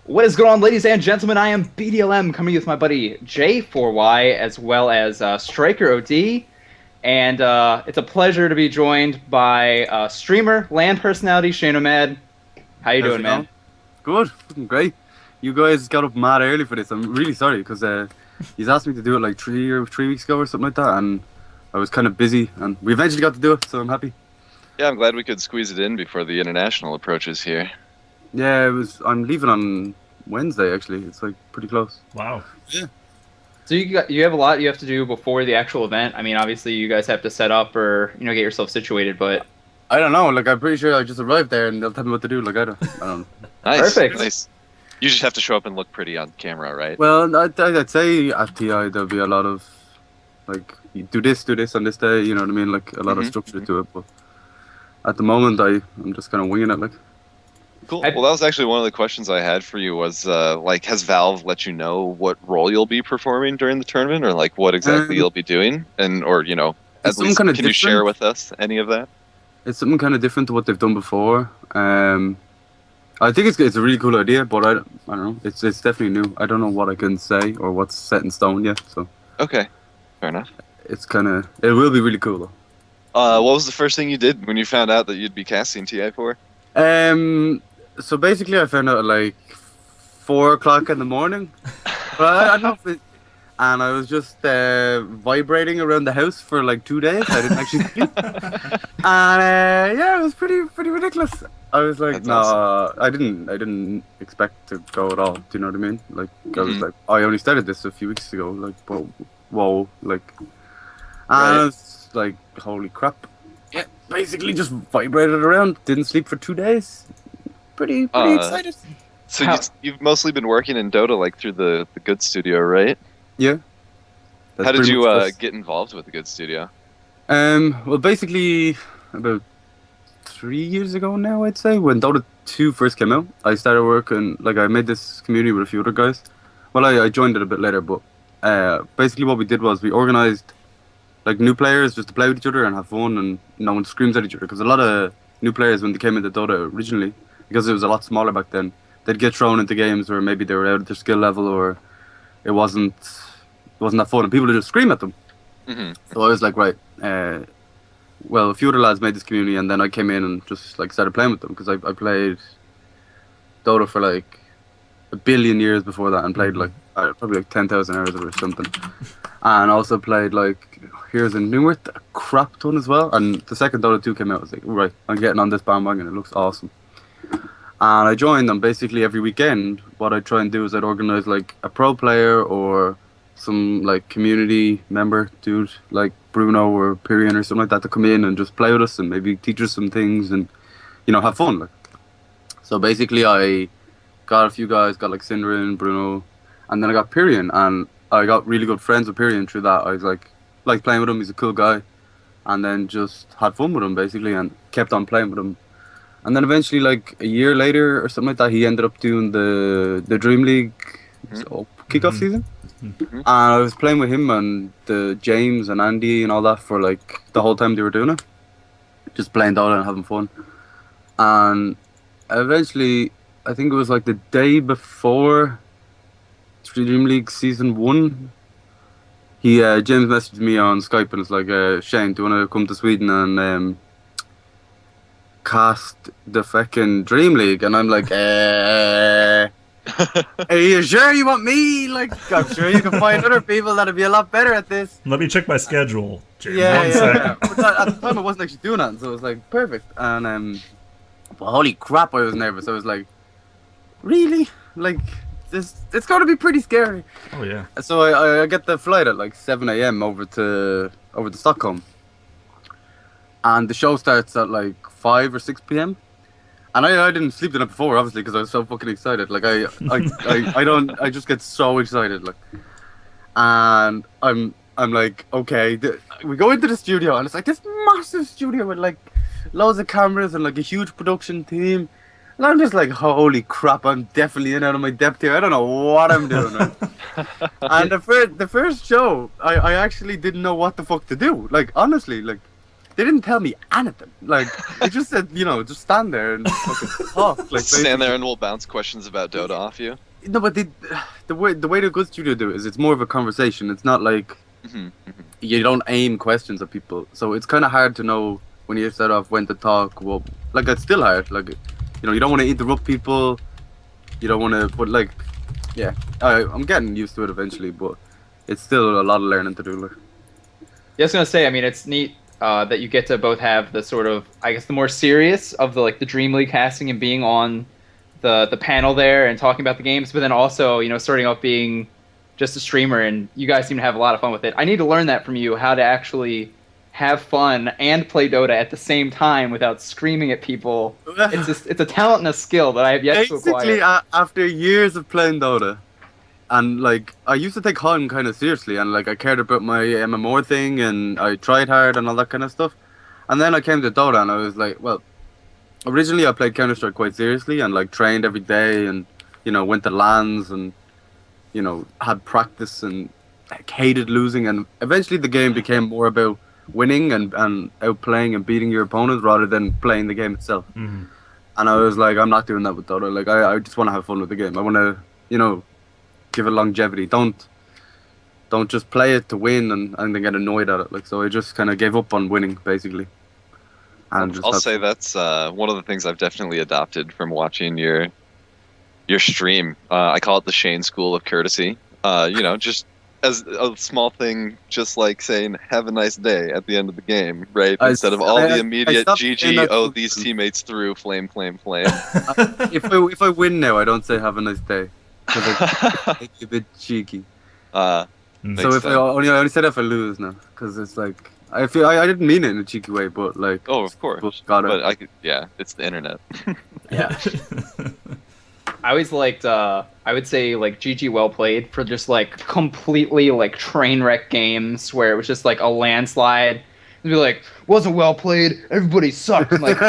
What is going on, ladies and gentlemen? I am BDLM, coming with my buddy J4Y, as well as Striker OD. And it's a pleasure to be joined by streamer, LAN personality, Shaneomad. How you doing, man? Good. Great. You guys got up mad early for this. I'm really sorry, because he's asked me to do it like 3 weeks ago or something like that, and I was kind of busy, and we eventually got to do it, so I'm happy. Yeah, I'm glad we could squeeze it in before the international approaches here. Yeah, I'm leaving on Wednesday, actually. It's like pretty close. Wow. Yeah. So you have a lot you have to do before the actual event. I mean, obviously you guys have to set up or get yourself situated, but I don't know. Like, I'm pretty sure I just arrived there and they'll tell me what to do. Like, I don't know. Nice. Perfect. Nice. You just have to show up and look pretty on camera, right? Well, I'd say at TI there'll be a lot of, like, you do this on this day, you know what I mean? Like, a lot of structure to it, but at the moment I'm just kind of winging it, like. Cool. Well, that was actually one of the questions I had for you was, like, has Valve let you know what role you'll be performing during the tournament, or, like, what exactly you'll be doing? And, or, at least, can you share with us any of that? It's something kind of different to what they've done before. I think it's a really cool idea, but I don't know. It's definitely new. I don't know what I can say or what's set in stone yet, so. Okay. Fair enough. It will be really cool, though. What was the first thing you did when you found out that you'd be casting TI4? So basically, I found out at like 4 o'clock in the morning. But I don't know if and I was just vibrating around the house for like 2 days. I didn't actually sleep. And yeah, it was pretty ridiculous. I was like, That's no, awesome. I didn't expect to go at all. Do you know what I mean? Like, I was like, I only started this a few weeks ago. Like, whoa, like, and I was like, holy crap. Yeah, basically just vibrated around. Didn't sleep for 2 days. Pretty excited. So you've mostly been working in Dota, like, through the Good Studio, right? Yeah. How did you get involved with the Good Studio? Well, basically, about 3 years ago now, I'd say, when Dota 2 first came out, I started working, like, I made this community with a few other guys. Well, I joined it a bit later, but basically what we did was we organized, like, new players just to play with each other and have fun, and no one screams at each other, because a lot of new players, when they came into Dota originally, because it was a lot smaller back then, they'd get thrown into games where maybe they were out of their skill level, or it wasn't that fun, and people would just scream at them. So I was like, right, well, a few other lads made this community, and then I came in and just like started playing with them, because I played Dota for like 1 billion years before that, and played like probably like 10,000 hours of it or something, and also played like Heroes in Newerth a crap ton as well. And the second Dota 2 came out, I was like, right, I'm getting on this bandwagon, it looks awesome. And I joined them basically every weekend. What I'd try and do is I'd organize like a pro player or some like community member dude like Bruno or Pyrian or something like that to come in and just play with us and maybe teach us some things and have fun. Like. So basically I got a few guys, got like Syndrin, Bruno, and then I got Pyrian, and I got really good friends with Pyrian through that. I was like playing with him, he's a cool guy, and then just had fun with him basically and kept on playing with him. And then eventually, like a year later or something like that, he ended up doing the Dream League kickoff season. And I was playing with him and the James and Andy and all that for like the whole time they were doing it. Just playing Dota and having fun. And eventually, I think it was like the day before Dream League season 1, James messaged me on Skype and it's like, Shane, do you want to come to Sweden and cast the fucking Dream League? And I'm like, are you sure you want me? Like, I'm sure you can find other people that'll be a lot better at this. Let me check my schedule. James. Yeah. But at the time I wasn't actually doing that, so it was like perfect. And but holy crap, I was nervous. I was like, really? Like, it's going to be pretty scary. Oh yeah. So I get the flight at like 7 a.m. over to Stockholm. And the show starts at like 5 or 6 p.m. And I didn't sleep the night before, obviously, because I was so fucking excited. Like I just get so excited. Like, and I'm like, okay, we go into the studio and it's like this massive studio with like loads of cameras and like a huge production team. And I'm just like, holy crap, I'm definitely in out of my depth here. I don't know what I'm doing. Right? And the first show, I actually didn't know what the fuck to do. Like, honestly, like, they didn't tell me anything. Like, they just said, just stand there and fucking talk. Like, stand there and we'll bounce questions about Dota off you. No, but the way the good studio do it is it's more of a conversation. It's not like you don't aim questions at people. So it's kind of hard to know when you start off when to talk. Well, like, it's still hard. Like, you don't want to interrupt people. You don't want to, but like, yeah, I'm getting used to it eventually, but it's still a lot of learning to do. Like, yeah, I was gonna say, I mean, it's neat that you get to both have the sort of, I guess, the more serious of the Dream League casting and being on the panel there and talking about the games, but then also, starting off being just a streamer, and you guys seem to have a lot of fun with it. I need to learn that from you, how to actually have fun and play Dota at the same time without screaming at people. It's a talent and a skill that I have yet to acquire. Basically, after years of playing Dota, and like, I used to take HUN kind of seriously, and like, I cared about my MMO thing, and I tried hard and all that kind of stuff. And then I came to Dota, and I was like, well, originally I played Counter-Strike quite seriously, and like trained every day, and went to LANs, and had practice, and hated losing, and eventually the game became more about winning and outplaying and beating your opponents rather than playing the game itself. Mm-hmm. And I was like, I'm not doing that with Dota. Like, I just want to have fun with the game. I want to, give it longevity. Don't just play it to win and then get annoyed at it. Like, so I just kind of gave up on winning, basically. And I'll say that's one of the things I've definitely adopted from watching your stream. I call it the Shane School of Courtesy. Just as a small thing, just like saying "Have a nice day" at the end of the game, right? Instead of all the immediate "GG," "Oh, these teammates threw flame." If I win now, I don't say "Have a nice day" because it's a bit cheeky. So if I only say that if I lose now, because it's like I feel I didn't mean it in a cheeky way, but like of course, but it's the internet. Yeah. I always liked, I would say, like, GG well played for just, like, completely, like, train wreck games where it was just, like, a landslide. It'd be like, wasn't well played, everybody sucked. I'm like,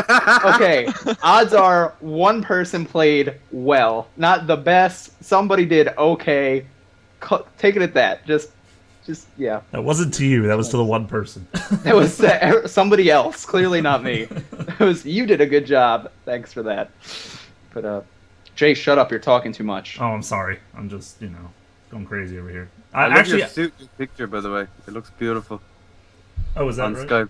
okay, odds are one person played well. Not the best, somebody did okay. Take it at that. Just, yeah. That wasn't to you, that was to the one person. That was somebody else, clearly not me. You did a good job, thanks for that. But, Jay, shut up. You're talking too much. Oh, I'm sorry. I'm just, going crazy over here. I love your suit picture, by the way. It looks beautiful. Oh, is that on right? Skype.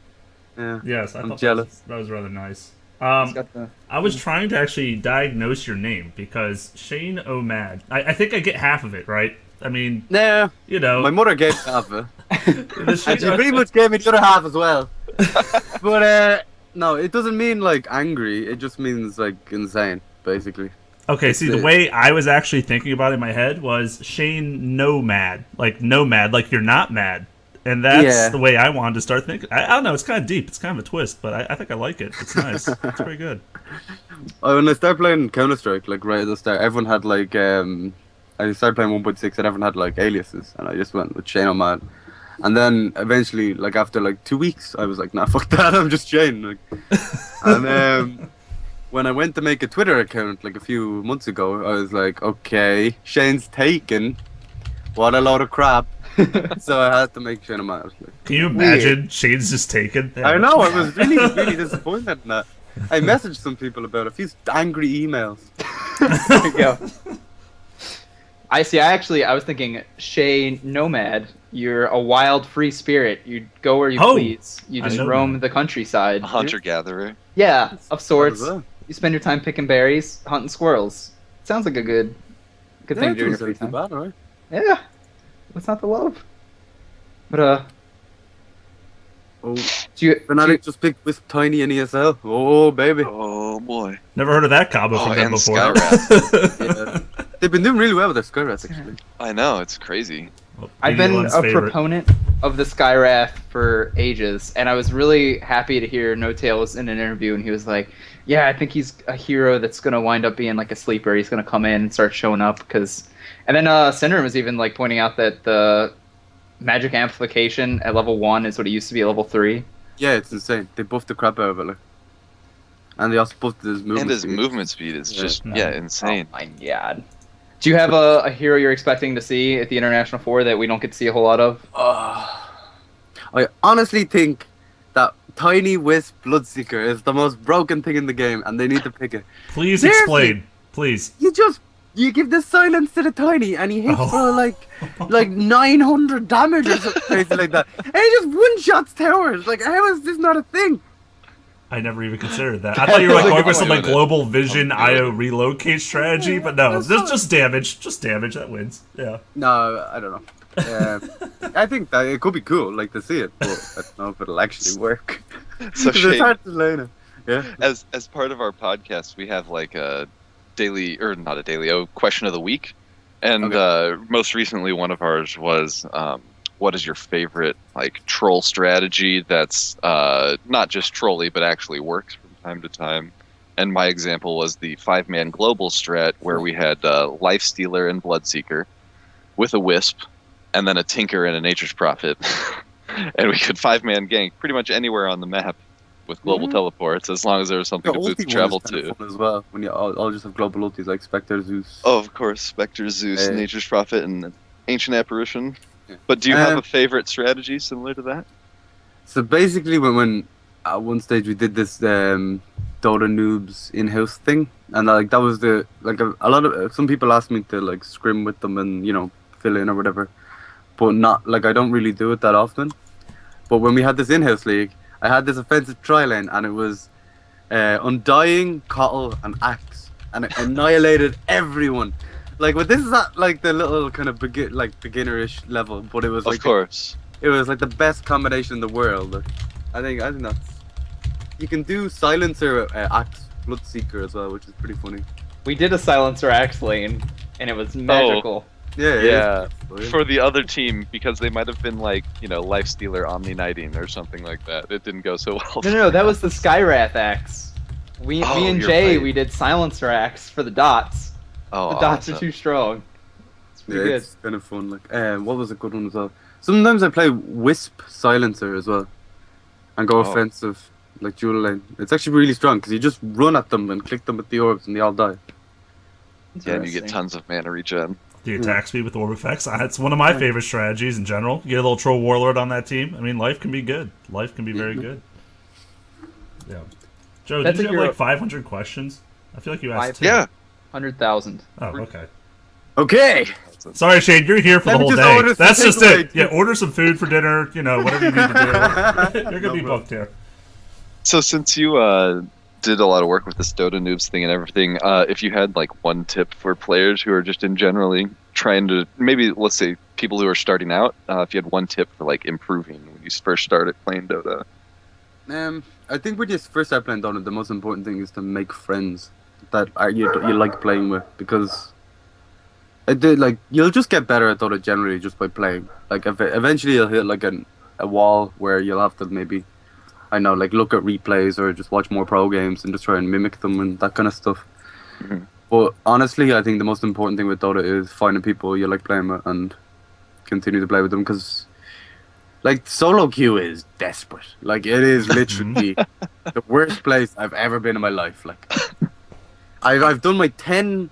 Yeah. Yes, I'm jealous. That was rather nice. I was trying to actually diagnose your name because Shaneomad. I think I get half of it, right? I mean, nah. My mother gave half of it. And she pretty much gave me the other half as well. But no, it doesn't mean like angry. It just means like insane, basically. Okay, see, the way I was actually thinking about it in my head was Shaneomad, like nomad, like you're not mad. And that's the way I wanted to start thinking. I don't know, it's kind of deep, it's kind of a twist, but I think I like it. It's nice. It's pretty good. When I started playing Counter-Strike, like right at the start, everyone had like, I started playing 1.6 and everyone had like aliases, and I just went with Shaneomad. And then eventually, like after like 2 weeks, I was like, nah, fuck that, I'm just Shane. Like, and when I went to make a Twitter account like a few months ago, I was like, okay, Shane's taken. What a load of crap. So I had to make Shaneomad. Like, can you imagine Shane's just taken? I know, I was really, really disappointed in that. I messaged some people about a few angry emails. There you go. I was thinking, Shaneomad, you're a wild free spirit. You go where you please. You just roam the countryside. A hunter-gatherer. Yeah, of sorts. You spend your time picking berries, hunting squirrels. Sounds like a good thing to do in your free time. Bad, right? Yeah. What's not to love? But, Fnatic just picked with Tiny and ESL. Oh, baby. Oh, boy. Never heard of that combo from them before. Yeah. They've been doing really well with their Skywrath, actually. I know, it's crazy. Well, I've been a proponent of the Skywrath for ages, and I was really happy to hear No Tail was in an interview, and he was like, yeah, I think he's a hero that's going to wind up being like a sleeper. He's going to come in and start showing up. And then Syndrome was even like pointing out that the magic amplification at level 1 is what it used to be at level 3. Yeah, it's insane. They buffed the crap out of it. Like. And they also buffed his movement speed. And his movement speed is just, insane. Oh my god. Do you have a hero you're expecting to see at the International 4 that we don't get to see a whole lot of? I honestly think that tiny wisp Bloodseeker is the most broken thing in the game, and they need to pick it. Please Seriously, explain. Please. You give the silence to the tiny, and he hits for like 900 damage or something crazy like that, and he just one-shots towers. Like, how is this not a thing? I never even considered that. I thought you were like going for some like global vision IO relocate strategy, but no, just damage. Just damage that wins. Yeah. No, I don't know. I think that it could be cool, like, to see it, but I don't know if it'll actually work. So it's hard to learn it. Yeah. As part of our podcast, we have like a daily, or not a daily, question of the week, and most recently one of ours was, what is your favorite like troll strategy that's not just trolly but actually works from time to time? And my example was the 5-man global strat where we had Lifestealer and Bloodseeker with a Wisp, and then a Tinker and a Nature's Prophet, and we could 5-man gank pretty much anywhere on the map with global teleports, as long as there was something to boost travel to. As well, when you all just have global ultis like Spectre, Zeus. Oh, of course, Spectre, Zeus, Nature's Prophet, and Ancient Apparition. Yeah. But do you have a favorite strategy similar to that? So basically, when at one stage we did this Dota noobs in-house thing, and like that was a lot of some people asked me to like scrim with them and fill in or whatever, but not like I don't really do it that often. But when we had this in-house league, I had this offensive tri-lane, and it was Undying, Cottle, and Axe, and it annihilated everyone. Like, but this is at like the little kind of beginnerish level, but it was like, of course, it was like the best combination in the world. I think that's, you can do Silencer, Axe, Bloodseeker as well, which is pretty funny. We did a Silencer Axe lane, and it was magical. Yeah. For the other team, because they might have been like, Lifestealer Omni Knighting or something like that. It didn't go so well. No, that was the Skywrath Axe. Me and Jay, we did Silencer Axe for the dots. Oh, the dots are too strong. It's pretty good. It's kind of fun. Like, what was a good one as well? Sometimes I play Wisp Silencer as well, and go offensive, like dual lane. It's actually really strong because you just run at them and click them with the orbs, and they all die. Yeah, and you get tons of mana regen. The attack speed with orb effects. It's one of my favorite strategies in general. You get a little troll warlord on that team. I mean, life can be good. Life can be very good. Yeah. Joe, did you have like 500 questions? I feel like you asked 2. Yeah. 100,000. Oh, okay. Okay. Sorry, Shane, you're here for the whole day. That's just it. Yeah, order some food for dinner, whatever you need to do. You're going to be booked here. So since you did a lot of work with this Dota noobs thing and everything, if you had like one tip for players who are just in generally trying to, maybe let's say people who are starting out, if you had one tip for like improving when you first started playing Dota. I think when you first start playing Dota, the most important thing is to make friends that you like playing with, because you'll just get better at Dota generally just by playing. Like eventually you'll hit like a wall where you'll have to maybe, look at replays or just watch more pro games and just try and mimic them and that kind of stuff. Mm-hmm. But honestly, I think the most important thing with Dota is finding people you like playing with and continue to play with them, because like solo queue is desperate. Like, it is literally the worst place I've ever been in my life. Like, I've done my 10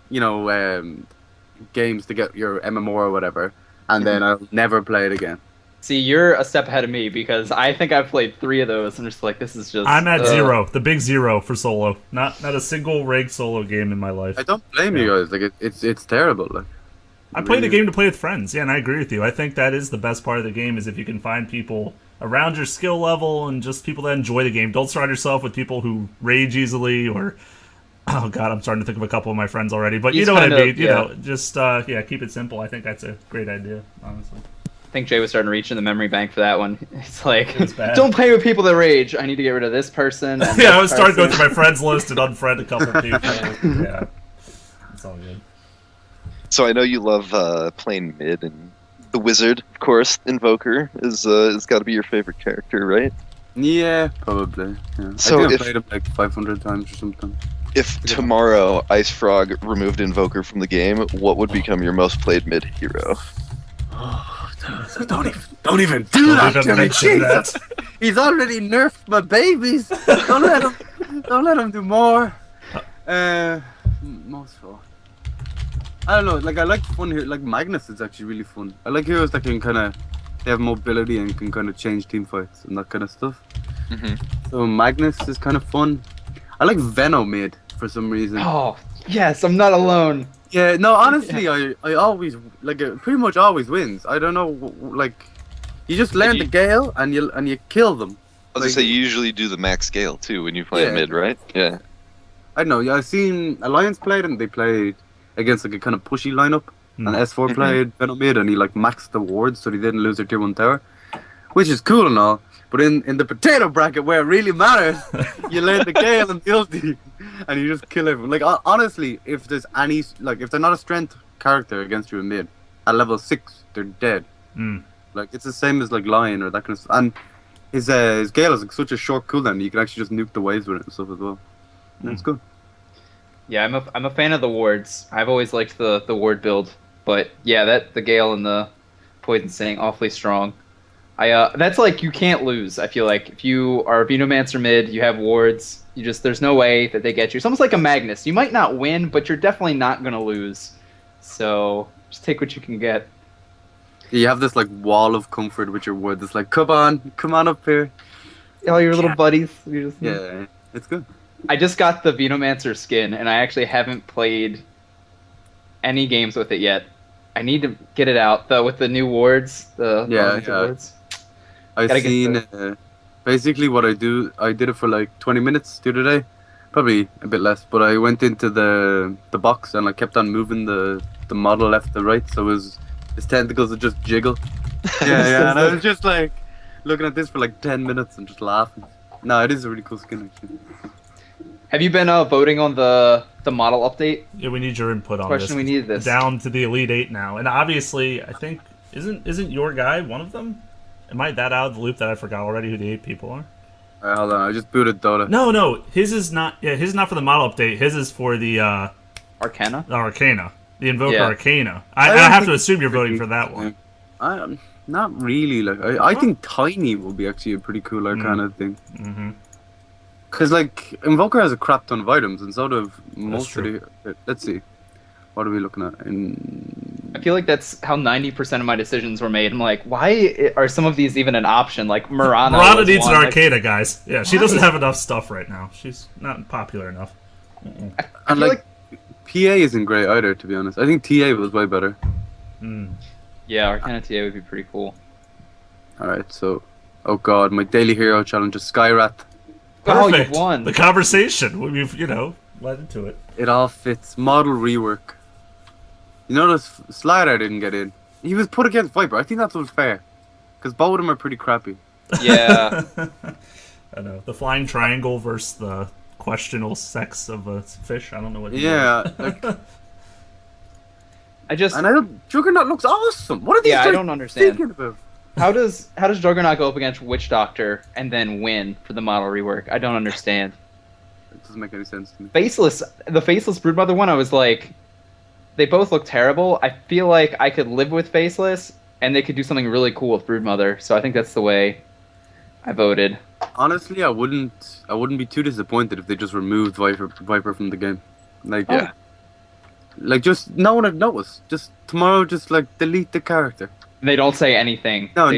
games to get your MMO or whatever, and then I'll never play it again. See, you're a step ahead of me, because I think I've played 3 of those, and just like, this is just... I'm at 0, the big 0 for solo. Not a single ranked solo game in my life. I don't blame you guys. Like, it's terrible. Like, I played a game to play with friends, yeah, and I agree with you. I think that is the best part of the game, is if you can find people around your skill level and just people that enjoy the game. Don't surround yourself with people who rage easily or... Oh god, I'm starting to think of a couple of my friends already, but you know what I mean. Just keep it simple. I think that's a great idea, honestly. I think Jay was starting to reach in the memory bank for that one. It's like, don't play with people that rage. I need to get rid of this person. And I was starting to go through my friends list and unfriend a couple of people. Yeah, it's all good. So I know you love playing mid, and the wizard, of course, Invoker is got to be your favorite character, right? Yeah, probably. Yeah. So I think I've played him like 500 times or something. If tomorrow Ice Frog removed Invoker from the game, what would become your most played mid hero? Oh, don't even do that to me, Jesus! He's already nerfed my babies. Don't let him do more. Most fun. I don't know. Like, I like fun here. Like, Magnus is actually really fun. I like heroes that can they have mobility and can kind of change team fights and that kind of stuff. So Magnus is kind of fun. I like Venomid for some reason. Oh, yes, I'm not alone. Yeah, no, honestly, I always, like, it pretty much always wins. I don't know, like, you just land the Gale and you kill them. I was gonna say, you usually do the max scale too when you play mid, right? Yeah. I don't know, yeah, I've seen Alliance played and they played against like a kind of pushy lineup. And S4 played Venom mid and he like maxed the wards so he didn't lose their tier 1 tower. Which is cool and all. But in the potato bracket where it really matters, you land the Gale and the ulti and you just kill everyone. Like honestly, if there's any, like if they're not a strength character against you in mid, at level 6, they're dead. Like it's the same as like Lion or that kind of stuff. And his Gale is like such a short cooldown, you can actually just nuke the waves with it and stuff as well. And it's good. Yeah, I'm a fan of the wards. I've always liked the ward build, but yeah, the Gale and the Poison Sting awfully strong. That's like you can't lose. I feel like if you are a Venomancer mid, you have wards. There's no way that they get you. It's almost like a Magnus. You might not win, but you're definitely not gonna lose. So just take what you can get. You have this like wall of comfort with your ward. It's like, come on up here. All your little buddies. Yeah, it's good. I just got the Venomancer skin, and I actually haven't played any games with it yet. I need to get it out though with the new wards. Wards. I've seen basically what I did it for like 20 minutes the other day, probably a bit less. But I went into the box and I kept on moving the model left to right, so his tentacles would just jiggle. Yeah, and I was just like looking at this for like 10 minutes and just laughing. No, it is a really cool skin actually. Have you been voting on the model update? Yeah, we need your input on this. We needed this. Down to the Elite 8 now, and obviously, I think isn't your guy one of them? Am I that out of the loop that I forgot already who the 8 people are? Alright, hold on. I just booted Dota. No, his is not. Yeah, his is not for the model update. His is for the Arcana. The Invoker Arcana. I have to assume you're voting for that one. Not really. Like I think Tiny will be actually a pretty cool Arcana thing. Because like Invoker has a crap ton of items, and so do most of the. Let's see. What are we looking at? I feel like that's how 90% of my decisions were made. I'm like, why are some of these even an option? Like Mirana. Mirana needs an Arcana, guys. Yeah, she doesn't have enough stuff right now. She's not popular enough. And like PA isn't great either, to be honest. I think TA was way better. Yeah, Arcana TA would be pretty cool. Alright, so... Oh god, my daily hero challenge is Skyrath. Perfect. You won. The conversation. We've, led into it. It all fits. Model rework. You notice Slider didn't get in. He was put against Viper. I think that's unfair. Because both of them are pretty crappy. Yeah. I know. The flying triangle versus the questionable sex of a fish. I don't know what like... And Juggernaut looks awesome. What are these guys I don't understand. thinking about? How does Juggernaut go up against Witch Doctor and then win for the model rework? I don't understand. It doesn't make any sense to me. The Faceless Broodmother one, I was like, they both look terrible. I feel like I could live with Faceless, and they could do something really cool with Broodmother. So I think that's the way I voted. Honestly, I wouldn't be too disappointed if they just removed Viper from the game. Like, like just no one would notice. Just tomorrow, just like delete the character. They don't say anything. No,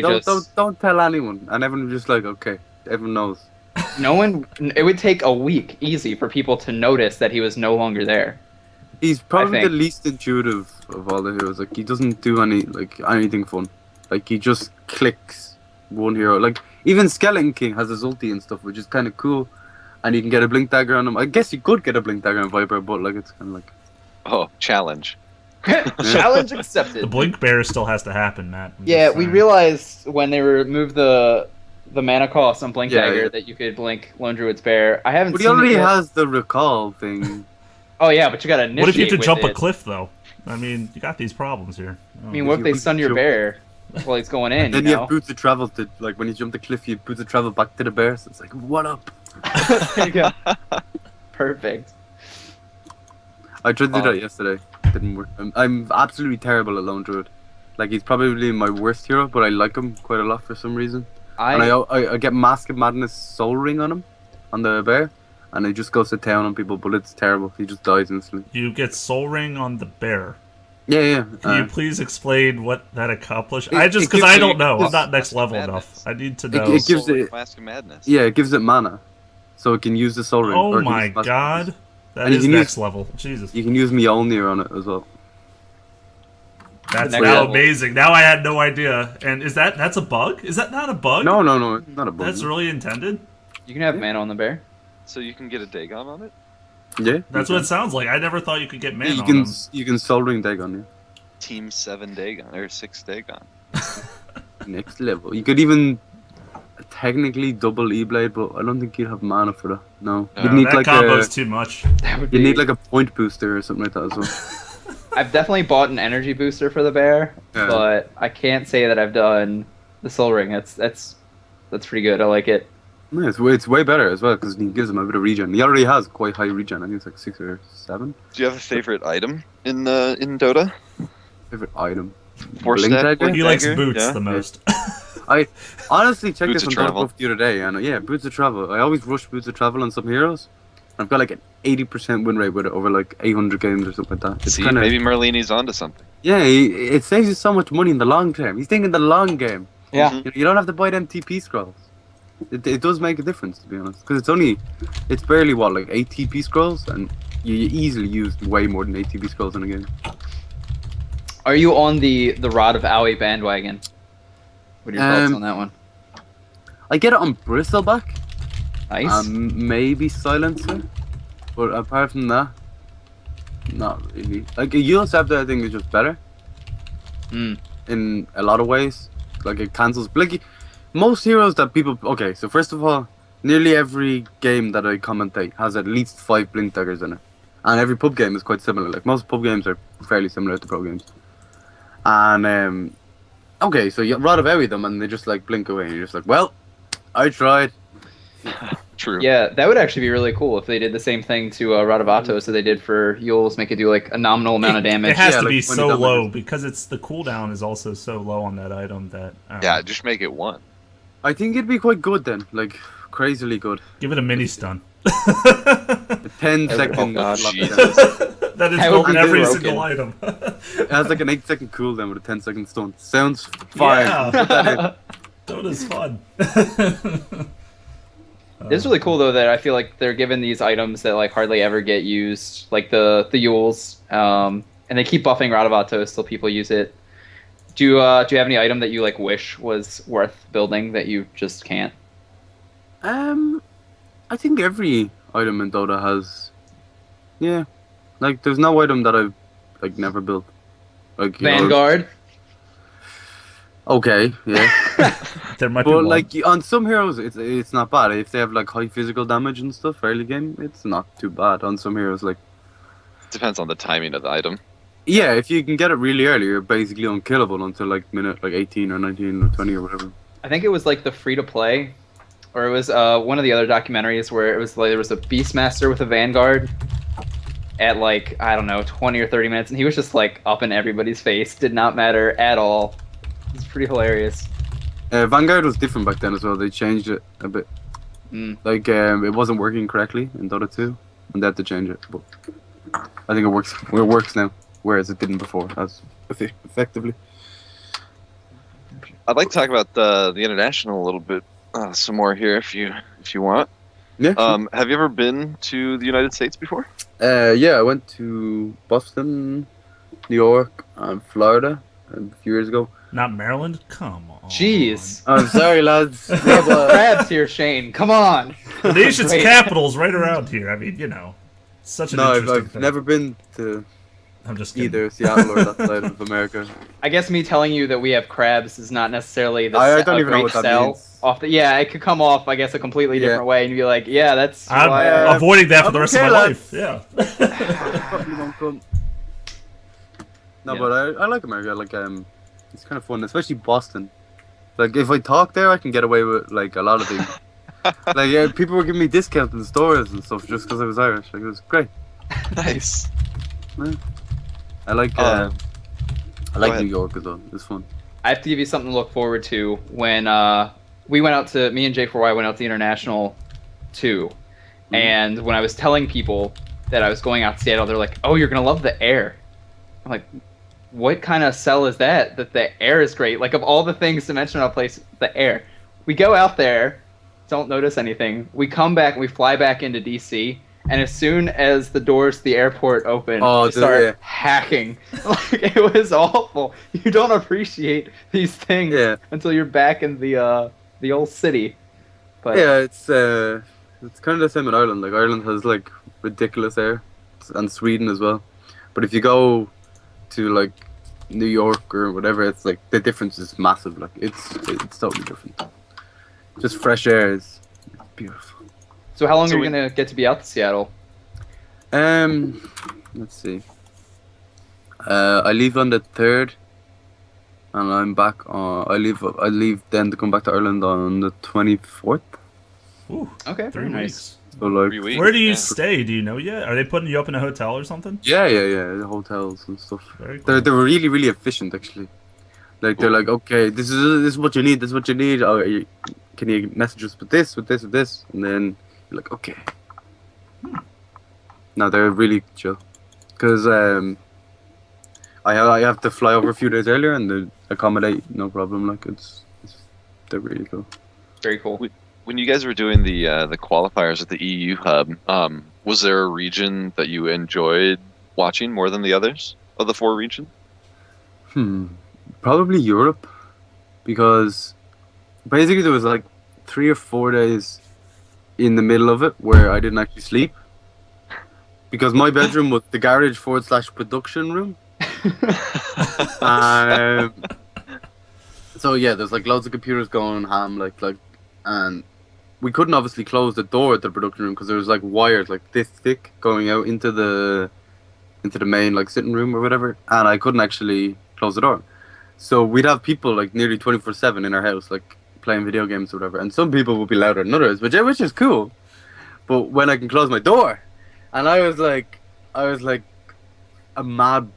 don't tell anyone, and everyone just like, okay, everyone knows. No one. It would take a week, easy, for people to notice that he was no longer there. He's probably the least intuitive of all the heroes. Like he doesn't do anything fun. Like he just clicks one hero. Like even Skeleton King has his ulti and stuff, which is kind of cool, and you can get a blink dagger on him. I guess you could get a blink dagger on Viper, but like it's kind of like, oh, challenge. Challenge accepted. The blink bear still has to happen, Matt. Yeah, we realized when they removed the mana cost on blink dagger that you could blink Lone Druid's bear. I haven't. But he already has the recall thing. Oh yeah, but you gotta initiate. What if you have to jump a cliff though? I mean, you got these problems here. I mean, what if they stun your bear while he's going in? Then you have boots of travel to when you jump the cliff, you have boots of travel back to the bear. So it's like, what up? There you go. Perfect. I tried to do that yesterday. Didn't work. I'm absolutely terrible at Lone Druid. Like he's probably my worst hero, but I like him quite a lot for some reason. I get Mask of Madness Soul Ring on him, on the bear, and he just goes to town on people, but it's terrible. He just dies instantly. You get Soul Ring on the bear. Yeah. Can you please explain what that accomplished? Because I don't know. I'm not next level enough. I need to know. It gives it Mask of Madness. Yeah, it gives it mana, so it can use the Soul Ring. Oh my god, that is next level. Jesus. You can use Mjolnir on it as well. That's now amazing. Now I had no idea. And that's a bug? Is that not a bug? No, it's not a bug. That's really intended? You can have mana on the bear. So you can get a Dagon on it? Yeah. That's what it sounds like. I never thought you could get mana on them. You can Soul Ring Dagon, yeah. Team 7 Dagon, or 6 Dagon. Next level. You could even technically double E-Blade, but I don't think you'd have mana for that. No. You'd need that combo's too much. You need like a point booster or something like that as well. I've definitely bought an energy booster for the bear, but I can't say that I've done the Soul Ring. That's pretty good. I like it. Yeah, it's way better as well because he gives him a bit of regen. He already has quite high regen. I think it's like 6 or 7. Do you have a favorite item in Dota? Favorite item? He likes boots the most. I honestly checked Boots this of on Travel. Dota the other day, and boots of travel. I always rush boots of travel on some heroes. I've got like an 80% win rate with it over like 800 games or something like that. It's kinda, maybe Merlini's onto something. Yeah, it saves you so much money in the long term. He's thinking the long game. Yeah. You don't have to buy them TP scrolls. It does make a difference, to be honest, because it's barely like 8 TP scrolls, and you easily use way more than 8 TP scrolls in a game. Are you on the Rod of Owie bandwagon? What are your thoughts on that one? I get it on Bristleback. Nice. Maybe Silencer, but apart from that, not really. Like a Yule Scepter, I think is just better. In a lot of ways, like it cancels. Like most heroes that people. Okay, so first of all, nearly every game that I commentate has at least 5 blink daggers in it, and every pub game is quite similar. Like most pub games are fairly similar to pro games. And okay, so you Rod of Owie them, and they just like blink away, and you're just like, well, I tried. True. Yeah, that would actually be really cool if they did the same thing to Rod of Atos that they did for Yules, make it do like a nominal amount of damage. It has to like be 20 so damage. low because the cooldown is also so low on that item that. Just make it 1. I think it'd be quite good then, like crazily good. Give it a mini stun. A 10-second. Jesus. That is That built would in be every broken. single item. It has like an 8-second cooldown with a 10-second stun. Sounds fine. Yeah. Put that in. Dota's fun. It's really cool though that I feel like they're given these items that like hardly ever get used, like the Yules, and they keep buffing Rod of Atos till people use it. Do you have any item that you like wish was worth building that you just can't? I think every item in Dota has, like there's no item that I've like never built. Like Vanguard. Okay, yeah. There might be But one. like on some heroes, it's not bad. If they have like high physical damage and stuff early game, it's not too bad. On some heroes, like Depends on the timing of the item. yeah, if you can get it really early, you're basically unkillable until like minute like 18 or 19 or 20 or whatever. I think it was like the free to play, or it was one of the other documentaries where it was like there was a Beastmaster with a Vanguard at like I don't know 20 or 30 minutes, and he was just like up in everybody's face. Did not matter at all. It's pretty hilarious. Vanguard was different back then as well. They changed it a bit. Like it wasn't working correctly in Dota 2, and they had to change it. But I think it works. It works now, whereas it didn't before. As effectively. I'd like to talk about the international a little bit, some more here if you want. Yeah. Have you ever been to the United States before? Yeah, I went to Boston, New York, and Florida a few years ago. Not Maryland? Come on. Jeez. I'm sorry, lads. Crabs here, Shane. Come on. The nation's Wait. capital's right around here. I mean, you know. Such an No, interesting I've thing. never been to I'm just kidding. either Seattle or that side of America. I guess me telling you that we have crabs is not necessarily the I don't a even know great what that sell means. off the. Yeah, it could come off, I guess, a completely different way, and you'd be like, yeah, that's. I'm why, avoiding that for the rest of my lads. life. Yeah. Probably won't come. No, Yeah. but I like America. Like it's kind of fun, especially Boston. Like if I talk there, I can get away with like a lot of things. Like people were giving me discounts in stores and stuff just because I was Irish. Like it was great. Nice. I like Go New ahead. York as well. It's fun. I have to give you something to look forward to when we went out to me and J4Y went out to International 2, and when I was telling people that I was going out to Seattle, they're like, "Oh, you're gonna love the air." I'm like, what kind of sell is that the air is great? Like, of all the things to mention about a place, the air. We go out there, don't notice anything. We come back, we fly back into DC, and as soon as the doors to the airport open, we start hacking. Like, it was awful. You don't appreciate these things until you're back in the old city. But yeah, it's kind of the same in Ireland. Like, Ireland has like ridiculous air, and Sweden as well. But if you go to like New York or whatever, it's like the difference is massive. Like, it's totally different. Just fresh air is beautiful. So how long are you gonna get to be out to Seattle? Let's see. I leave on the 3rd, and I'm back on. I leave then to come back to Ireland on the 24th. Ooh, okay, very nice. So, like, 3 weeks. Where do you stay? Do you know yet? Are they putting you up in a hotel or something? Yeah. The hotels and stuff. Very cool. They're really, really efficient, actually. Like, they're like, okay, this is what you need. This is what you need. Oh, can you message us with this, with this, with this? And then you're like, okay. No, they're really chill. Because I have to fly over a few days earlier, and they accommodate, no problem. Like, they're really cool. Very cool. When you guys were doing the qualifiers at the EU hub, was there a region that you enjoyed watching more than the others of the 4 regions? Probably Europe, because basically there was like 3 or 4 days in the middle of it where I didn't actually sleep, because my bedroom was the garage / production room. So yeah, there's like loads of computers going ham, like, and we couldn't obviously close the door at the production room because there was like wires like this thick going out into the main like sitting room or whatever, and I couldn't actually close the door. So we'd have people like nearly 24/7 in our house, like playing video games or whatever, and some people would be louder than others, which is cool. But when I can close my door, and I was like a mad.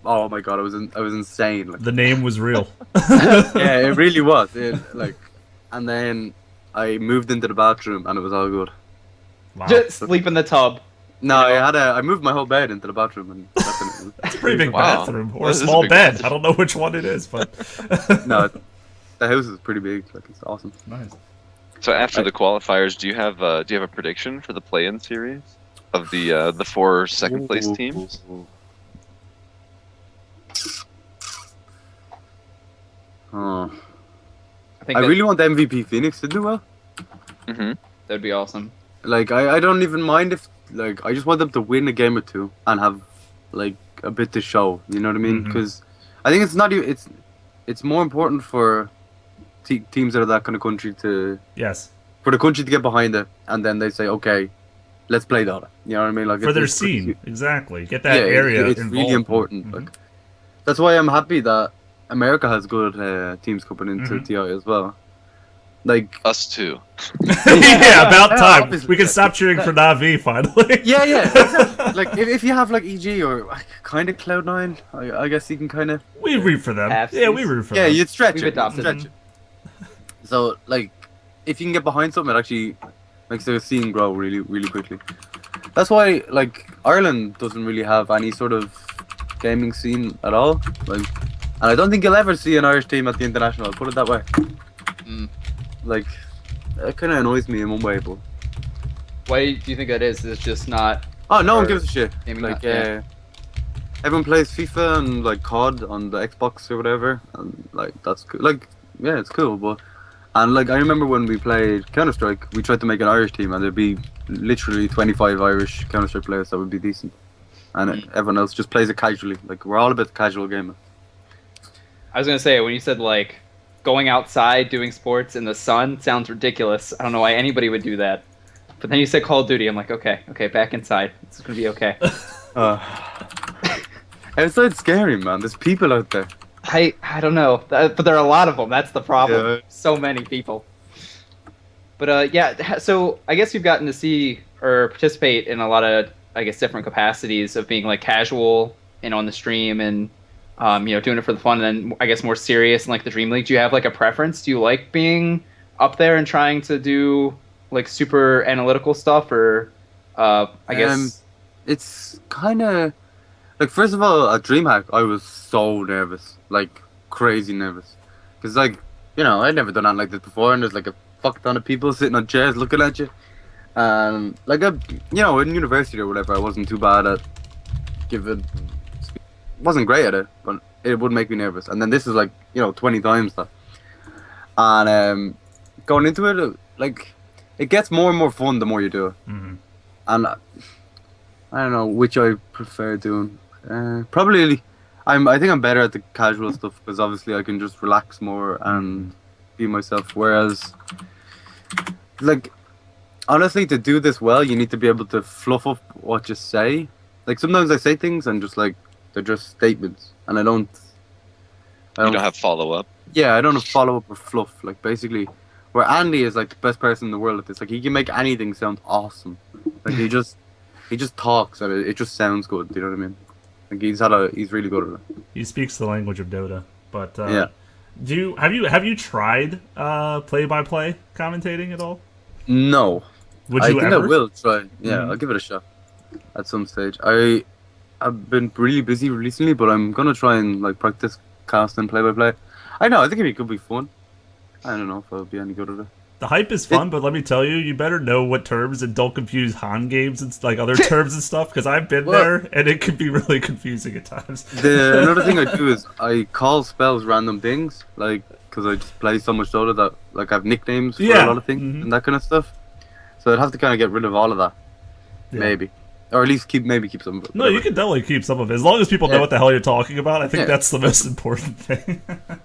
Oh my god, I was insane. Like, the name was real. yeah, it really was. And then I moved into the bathroom, and it was all good. Wow. Just sleep in the tub. No, I moved my whole bed into the bathroom, and that's a pretty big bathroom, or a small bed. I don't know which one it is, but no, the house is pretty big. Like, it's awesome. Nice. So after the qualifiers, do you have a prediction for the play-in series of the 4 second place teams? Oh. I really want the MVP Phoenix to do well. That'd be awesome. Like, I don't even mind if, like, I just want them to win a game or two and have like a bit to show. You know what I mean? Because I think it's not even it's more important for teams that are that kind of country to for the country to get behind it, and then they say, okay, let's play Dota. You know what I mean? Like, for their scene, exactly. Get that area. It's involved. really important. Like, that's why I'm happy that America has good teams coming into TI as well. Like us too. Yeah, about time. We can stop cheering for Na'Vi finally. Yeah. Like, if you have like EG or like, kind of Cloud9, I guess you can kind of. We root for them. Yeah, we root for them. Yeah, you'd stretch We've it. adopted Stretch it. So, like, if you can get behind something, it actually makes the scene grow really, really quickly. That's why, like, Ireland doesn't really have any sort of gaming scene at all. Like, and I don't think you'll ever see an Irish team at the international. I'll put it that way. Like, it kind of annoys me in one way, but. Why do you think that is? It's just not. Oh, no one gives a shit. Like, everyone plays FIFA and like COD on the Xbox or whatever, and like that's cool. Like, yeah, it's cool, but. And like, I remember when we played Counter-Strike, we tried to make an Irish team, and there'd be literally 25 Irish Counter-Strike players that would be decent, and everyone else just plays it casually. Like, we're all about casual gaming. I was gonna say, when you said like going outside doing sports in the sun sounds ridiculous. I don't know why anybody would do that. But then you said Call of Duty. I'm like, okay, back inside. It's gonna be okay. Outside's scary, man. There's people out there. I don't know, but there are a lot of them. That's the problem. Yeah. So many people. But yeah, so I guess you've gotten to see or participate in a lot of, I guess, different capacities of being like casual and on the stream and doing it for the fun, and then I guess more serious and like the Dream League. Do you have like a preference? Do you like being up there and trying to do like super analytical stuff, or I guess it's kind of Like, first of all, at DreamHack, I was so nervous. Like, crazy nervous. Because, like, you know, I'd never done anything like this before, and there's, like, a fuck ton of people sitting on chairs looking at you. And, like, you know, in university or whatever, I wasn't too bad at giving... Wasn't great at it, but it would make me nervous. And then this is, like, you know, 20 times that. And going into it, like, it gets more and more fun the more you do it. Mm-hmm. And I don't know which I prefer doing. Probably, I think I'm better at the casual stuff because obviously I can just relax more and be myself. Whereas, like, honestly, to do this well, you need to be able to fluff up what you say. Like, sometimes I say things and just, like, they're just statements, and I don't you don't have follow-up? Yeah, I don't have follow-up or fluff. Like, basically, where Andy is, like, the best person in the world at this. Like, he can make anything sound awesome. Like, he just talks, and it just sounds good, you know what I mean? Like, he's really good at it. He speaks the language of Dota, but, yeah. Have you tried play-by-play commentating at all? No. Would you I think ever? I will try. Yeah, I'll give it a shot at some stage. I've been really busy recently, but I'm gonna try and like practice casting play-by-play. I know. I think it could be fun. I don't know if I'll be any good at it. The hype is fun, but let me tell you, you better know what terms and don't confuse Han games and like other terms and stuff because I've been there and it can be really confusing at times. Another thing I do is I call spells random things, like because I just play so much Dota that like I have nicknames for a lot of things and that kind of stuff. So I'd have to kind of get rid of all of that, maybe. Or at least keep some of it. No, you can definitely keep some of it. As long as people know what the hell you're talking about, I think that's the most important thing.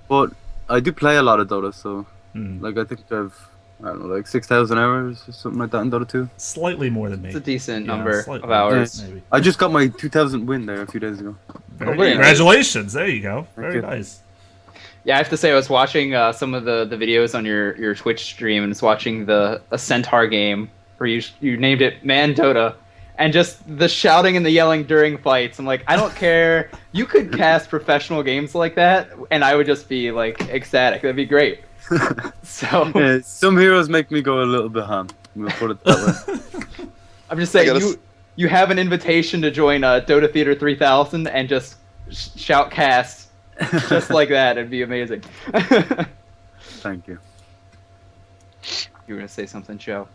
But I do play a lot of Dota, so like I think I don't know, like 6,000 hours or something like that in Dota 2. Slightly more than me. It's a decent number of hours. Yeah. I just got my 2,000th win there a few days ago. Congratulations! There you go. Very nice. Yeah, I have to say I was watching some of the videos on your Twitch stream and was watching a Centaur game where you named it Man Dota. And just the shouting and the yelling during fights. I'm like, I don't care. You could cast professional games like that, and I would just be like ecstatic. That'd be great. So yeah, some heroes make me go a little bit ham. We'll put it that way. I'm just saying, you have an invitation to join Dota Theater 3000 and just shout cast just like that. It'd be amazing. Thank you. You were gonna say something, Joe?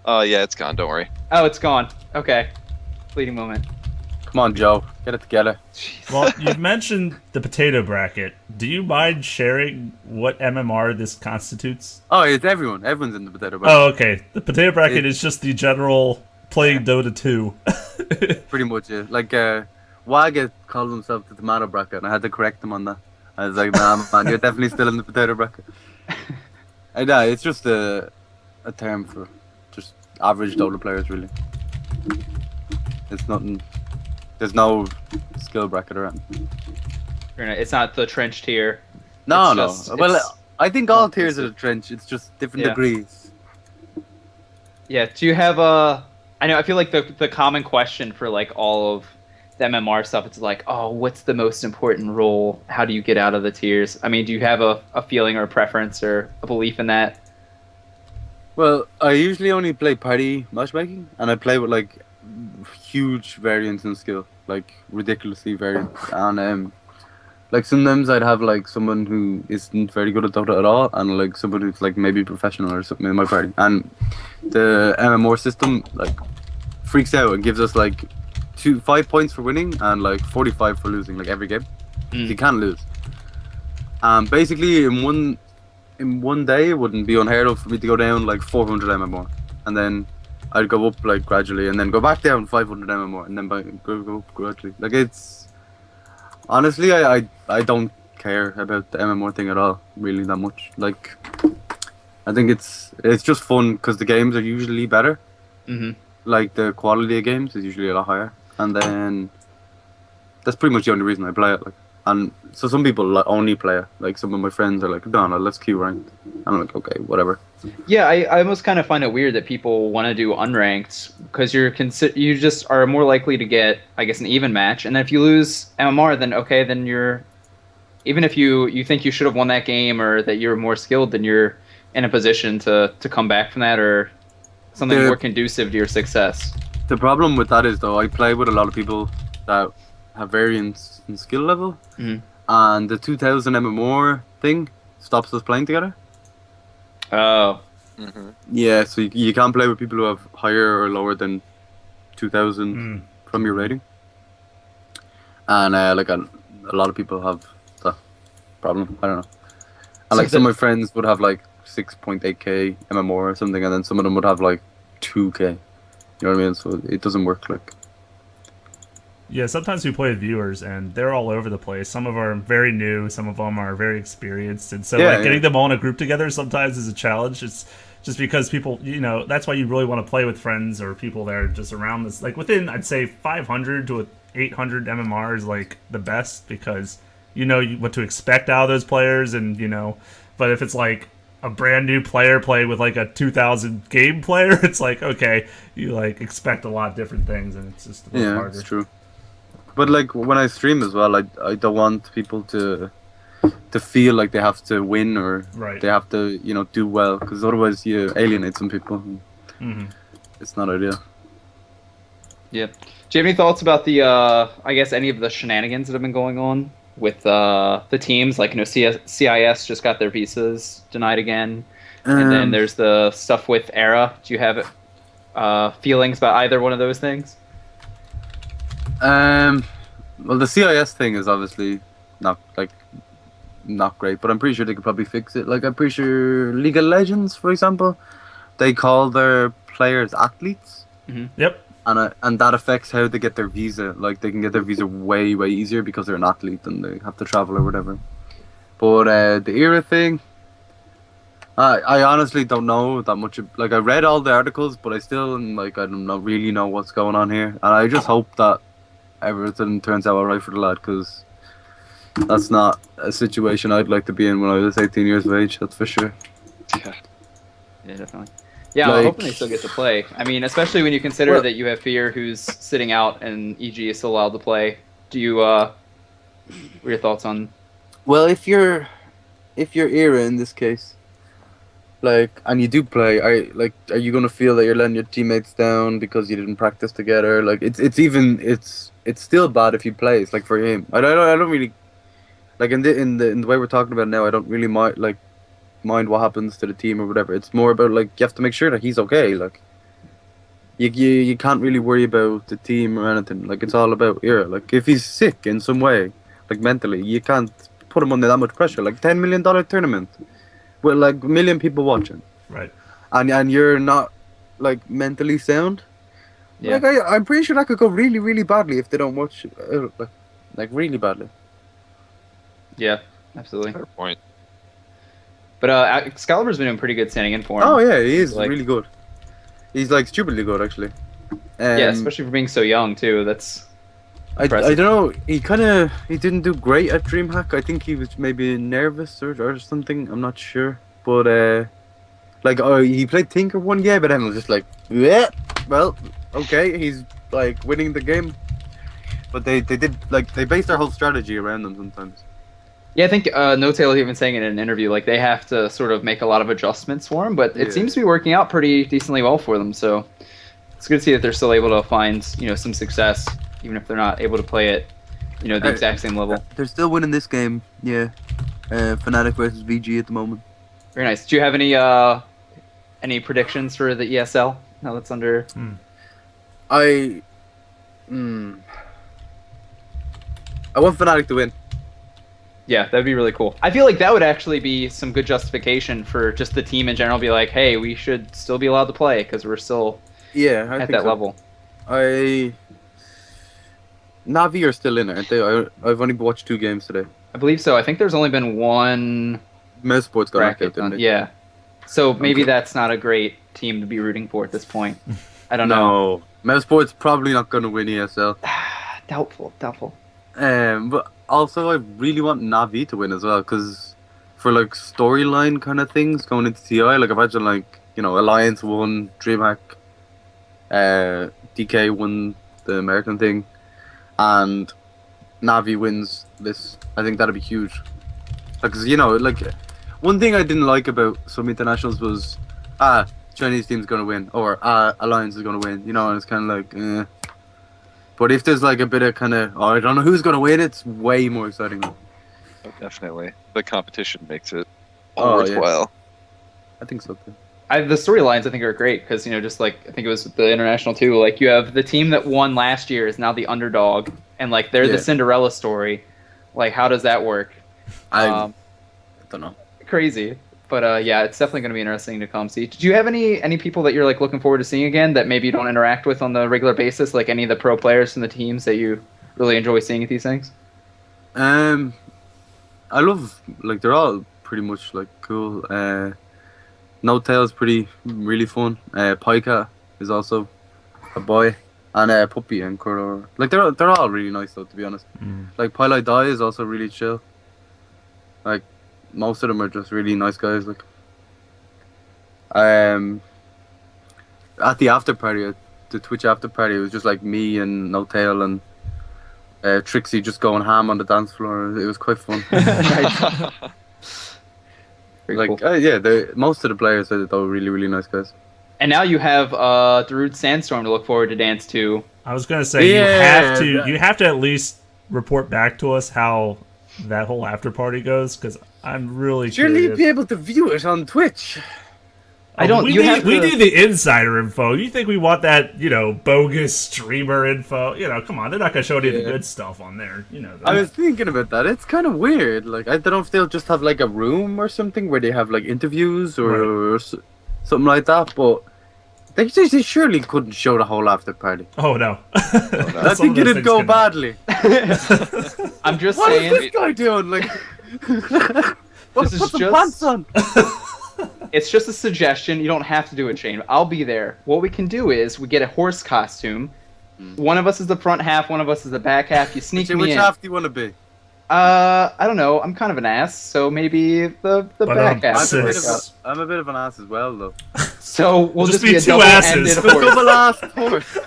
Yeah, it's gone. Don't worry. Oh, it's gone. Okay. Fleeting moment. Come on, Joe. Get it together. Jeez. Well, you've mentioned the potato bracket. Do you mind sharing what MMR this constitutes? Oh, it's everyone. Everyone's in the potato bracket. Oh, okay. The potato bracket is just the general playing Dota 2. Pretty much, yeah. Like, Wagga called himself the tomato bracket, and I had to correct him on that. I was like, nah, man, you're definitely still in the potato bracket. And it's just a term for just average Dota players, really. It's nothing. There's no skill bracket around. It's not the trench tier. No. Well, I think all tiers are the trench. It's just different degrees. Yeah. Do you have a? I feel like the common question for like all of the MMR stuff, it's like, oh, what's the most important role? How do you get out of the tiers? I mean, do you have a feeling or a preference or a belief in that? Well, I usually only play party matchmaking, and I play with like huge variance in skill, like ridiculously variant. And like sometimes I'd have like someone who isn't very good at Dota at all, and like someone who's like maybe professional or something in my party. And the MMR system like freaks out and gives us like 5 points for winning and like 45 for losing, like every game. You can't lose. Basically in one day it wouldn't be unheard of for me to go down like 400 MMR, and then I'd go up like gradually, and then go back down 500 MMR, and then go up gradually. Like it's honestly, I don't care about the MMR thing at all, really that much. Like I think it's just fun because the games are usually better. Like the quality of games is usually a lot higher, and then that's pretty much the only reason I play it. Like, and so some people like only play it. Like some of my friends are like, no, let's queue ranked. I'm like, okay, whatever. Yeah, I almost kind of find it weird that people want to do unranked because you just are more likely to get, I guess, an even match. And then if you lose MMR, then okay, then you're, even if you think you should have won that game or that you're more skilled, then you're in a position to come back from that or something more conducive to your success. The problem with that is though, I play with a lot of people that have variance in skill level, Mhm. and the 2000 MMR thing stops us playing together. Oh. Mm-hmm. Yeah, so you can't play with people who have higher or lower than 2000 from your rating. And like a lot of people have that problem. I don't know. And So like some of my friends would have like 6.8k MMR or something, and then some of them would have like 2k. You know what I mean? So it doesn't work like. Yeah, sometimes we play with viewers and they're all over the place. Some of them are very new, some of them are very experienced, and so getting them all in a group together sometimes is a challenge. It's just because people, that's why you really want to play with friends or people that are just around this. Like within, I'd say 500 to 800 MMR is like the best because you know what to expect out of those players, and But if it's like a brand new player play with like a 2000 game player, it's like okay, you like expect a lot of different things, and it's just a little harder. It's true. But like when I stream as well, I don't want people to feel like they have to win or they have to do well, because otherwise you alienate some people. Mm-hmm. It's not ideal. Yeah. Do you have any thoughts about the I guess any of the shenanigans that have been going on with the teams? Like CIS just got their visas denied again, and then there's the stuff with Era. Do you have feelings about either one of those things? Well, the CIS thing is obviously not great, but I'm pretty sure they could probably fix it. Like I'm pretty sure League of Legends, for example, they call their players athletes. Mm-hmm. Yep. And that affects how they get their visa. Like they can get their visa way easier because they're an athlete and they have to travel or whatever. But the Era thing, I honestly don't know that much. Like I read all the articles, but I still I don't really know what's going on here, and I just hope that everything turns out alright for the lad, because that's not a situation I'd like to be in when I was 18 years of age, that's for sure. Yeah, definitely. Yeah, I'm hoping they still get to play. I mean, especially when you consider that you have Fear who's sitting out and EG is still allowed to play. Do you, what are your thoughts on... Well, if you're Era in this case, and you do play, are you gonna feel that you're letting your teammates down because you didn't practice together? Like it's still bad if you play. It's like for him. I don't really like in the way we're talking about it now. I don't really mind what happens to the team or whatever. It's more about you have to make sure that he's okay. Like you can't really worry about the team or anything. Like it's all about Era. Like if he's sick in some way, mentally, you can't put him under that much pressure. Like $10 million tournament with a million people watching, right? And you're not mentally sound. Yeah. I'm pretty sure that could go really, really badly if they don't watch really badly. Yeah, absolutely. Fair point. But Excalibur's been doing pretty good standing in for him. Oh yeah, he is really good. He's stupidly good actually. Yeah, especially for being so young too. That's I don't know. He didn't do great at DreamHack. I think he was maybe nervous or something. I'm not sure. But he played Tinker one game, but then was just yeah, well, okay, he's winning the game. But they did they based their whole strategy around them sometimes. Yeah, I think No-Tail was even saying in an interview they have to sort of make a lot of adjustments for him, but it seems to be working out pretty decently well for them. So it's good to see that they're still able to find some success, even if they're not able to play at the exact same level. They're still winning this game. Yeah, Fnatic versus VG at the moment. Very nice. Do you have any predictions for the ESL now that's under? I want Fnatic to win. Yeah, that'd be really cool. I feel like that would actually be some good justification for just the team in general. Be like, hey, we should still be allowed to play because we're still at that level. Navi are still in, aren't they? I've only watched 2 games today. I believe so. I think there's only been one. Mouse Sports got knocked out, didn't they? Yeah. So maybe that's not a great team to be rooting for at this point. I don't know. No, Mouse Sports probably not going to win ESL. Doubtful. But also, I really want Navi to win as well, because for storyline kind of things going into TI, imagine Alliance won, DreamHack, DK won the American thing, and Navi wins this. I think that'd be huge. Because one thing I didn't like about some internationals was Chinese team's gonna win or Alliance is gonna win. And it's kind of But if there's like a bit of kind of, oh, I don't know who's gonna win, it's way more exciting. Oh, definitely, the competition makes it worthwhile. Yeah. I think so too. The storylines I think are great because just like I think it was the international too. Like you have the team that won last year is now the underdog, and like they're the Cinderella story. Like how does that work? I don't know. Crazy, but yeah, it's definitely going to be interesting to come see. Did you have any people that you're like looking forward to seeing again that maybe you don't interact with on the regular basis? Like any of the pro players from the teams that you really enjoy seeing at these things? I love like they're all pretty much like cool. No Tail's really fun. Pika is also a boy, and Puppy and Corridor. Like they're all really nice though, to be honest. Like Pilot Die is also really chill. Like most of them are just really nice guys. Like at the after party, the Twitch after party, it was just like me and No Tail and Trixie just going ham on the dance floor. It was quite fun. Like cool. Most of the players are really, really nice guys. And now you have Darude Sandstorm to look forward to dance to. I was gonna say you have to at least report back to us how that whole after party goes because I'm really surely you'd be able to view it on Twitch. I don't. We need the insider info. You think we want that? Bogus streamer info. Come on, they're not gonna show any of the good stuff on there. I was thinking about that. It's kind of weird. Like I don't know if they'll just have like a room or something where they have like interviews or something like that. But they surely couldn't show the whole after party. Oh no! I think it'd go badly. I'm just saying. What is this guy doing? Like, put some pants on. It's just a suggestion. You don't have to do it, Shane. I'll be there. What we can do is we get a horse costume. One of us is the front half. One of us is the back half. You sneak me in. Which half do you want to be? I don't know. I'm kind of an ass, so maybe the back half. I'm a bit of an ass as well, though. So we'll just be a two asses. Double-assed horse.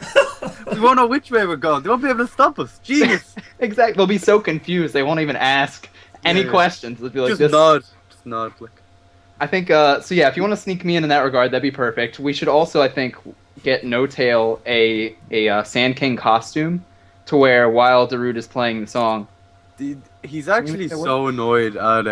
We won't know which way we're going. They won't be able to stop us. Genius. Exactly. They'll be so confused. They won't even ask any questions. They'll be like, just nod. Just nod. Like. I think, so yeah, if you want to sneak me in that regard, that'd be perfect. We should also, I think, get No Tail a Sand King costume to wear while Darude is playing the song. He's actually so annoyed at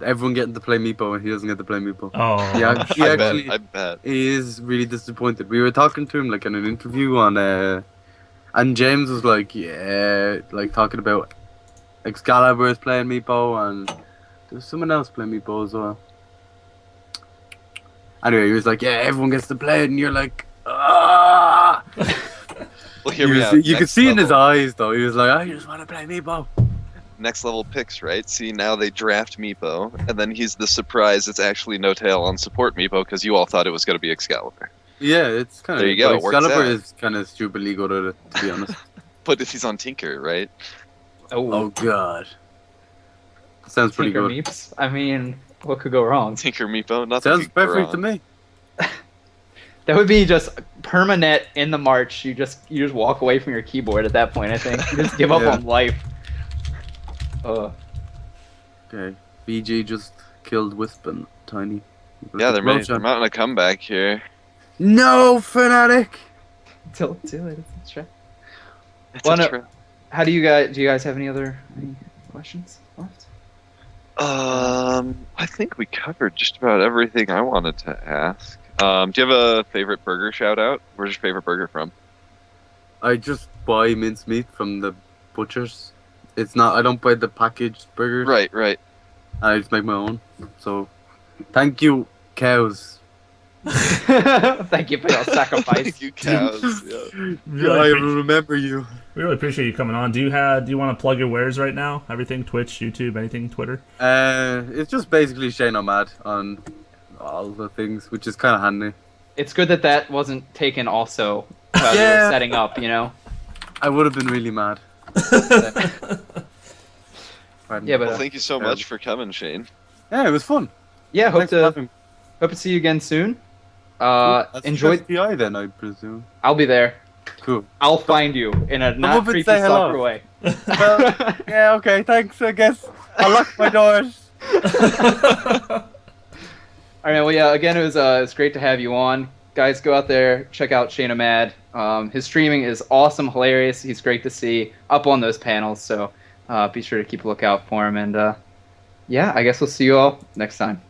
everyone getting to play Meepo and he doesn't get to play Meepo. Oh, I bet. He is really disappointed. We were talking to him like in an interview and James was like, like talking about Excalibur is playing Meepo and there's someone else playing Meepo as well. Anyway, he was like, yeah, everyone gets to play it, and you're like, ah! Well, hear me out. You could see in his eyes, though, he was like, I just want to play Meepo. Next level picks, right? See, now they draft Meepo, and then he's the surprise it's actually No Tail on support Meepo, because you all thought it was going to be Excalibur. Yeah, it's kind of... There you go, Excalibur is kind of stupidly good at it, to be honest. But if he's on Tinker, right? Oh God. Sounds pretty Tinker good. Meeps? I mean... What could go wrong? Tinker Meepo, nothing. Sounds perfect to me. That would be just permanet in the march. You just walk away from your keyboard at that point. I think you just give up on life. Okay, BG just killed Wisp and Tiny. Yeah, they're mounting a comeback here. No, Fnatic. Too late. It's true. True. How do you guys have any questions left? I think we covered just about everything I wanted to ask. Do you have a favorite burger shout out? Where's your favorite burger from? I just buy mincemeat from the butchers. I don't buy the packaged burgers. Right. I just make my own. So, thank you, cows. Thank you for your sacrifice. Thank you, cows. Yeah, I remember you. We really appreciate you coming on. Do you want to plug your wares right now? Everything, Twitch, YouTube, anything, Twitter? It's just basically Shaneomad on all the things, which is kind of handy. It's good that wasn't taken also while you were setting up, I would have been really mad. Yeah, but well, thank you so much for coming, Shane. Yeah, it was fun. Yeah, hope to see you again soon. Enjoy PI then, I presume. I'll be there. Cool. I'll find you in a not creepy stalker way. Well, yeah, okay, thanks, I guess. I'll lock my doors. Alright, well, yeah, again, it was great to have you on. guys, go out there, check out Shaneomad. His streaming is awesome, hilarious. He's great to see up on those panels, so be sure to keep a lookout for him. And yeah, I guess we'll see you all next time.